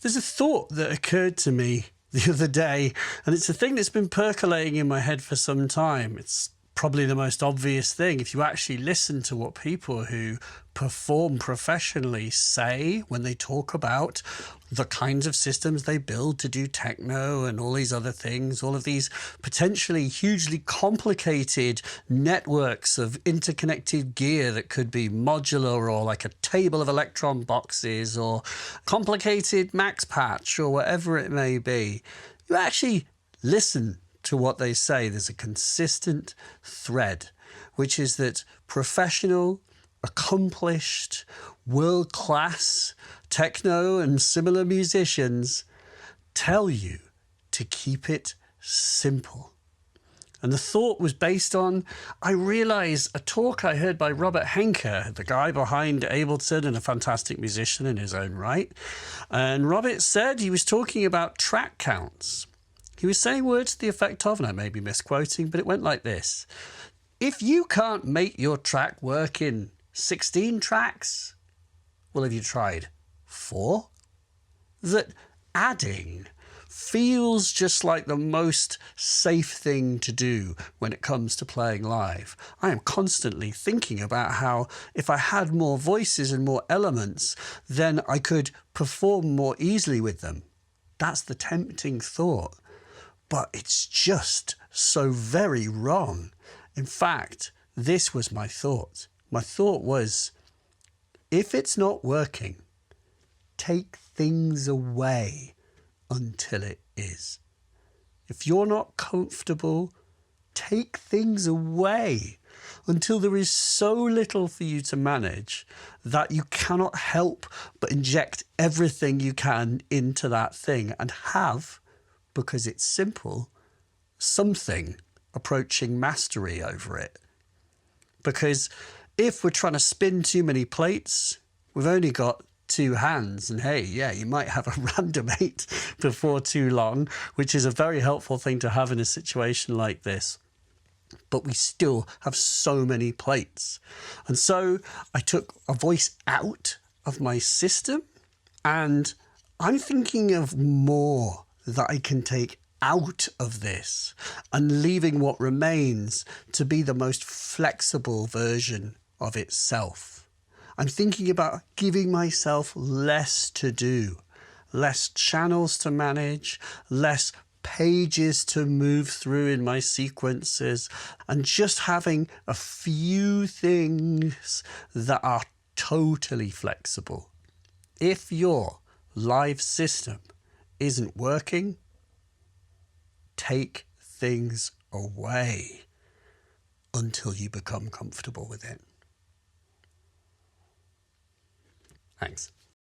There's a thought that occurred to me the other day, and it's a thing that's been percolating in my head for some time. It's probably the most obvious thing. If you actually listen to what people who perform professionally say when they talk about the kinds of systems they build to do techno and all these other things, all of these potentially hugely complicated networks of interconnected gear that could be modular or like a table of electron boxes or complicated max patch or whatever it may be, you actually listen to what they say. There's a consistent thread, which is that professional, accomplished, world-class techno and similar musicians tell you to keep it simple. And the thought was based on, I realized, a talk I heard by Robert Henke, the guy behind Ableton and a fantastic musician in his own right. And Robert said he was talking about track counts. He was saying words to the effect of, and I may be misquoting, but it went like this: if you can't make your track work in 16 tracks, well, have you tried 4? That adding feels just like the most safe thing to do when it comes to playing live. I am constantly thinking about how if I had more voices and more elements, then I could perform more easily with them. That's the tempting thought. But it's just so very wrong. In fact, this was my thought. My thought was, if it's not working, take things away until it is. If you're not comfortable, take things away until there is so little for you to manage that you cannot help but inject everything you can into that thing and have, because it's simple, something approaching mastery over it. Because if we're trying to spin too many plates, we've only got 2 hands, and hey, yeah, you might have a randomate before too long, which is a very helpful thing to have in a situation like this. But we still have so many plates. And so I took a voice out of my system, and I'm thinking of more that I can take out of this and leaving what remains to be the most flexible version of itself. I'm thinking about giving myself less to do, less channels to manage, less pages to move through in my sequences, and just having a few things that are totally flexible. If your live system isn't working, take things away until you become comfortable with it. Thanks.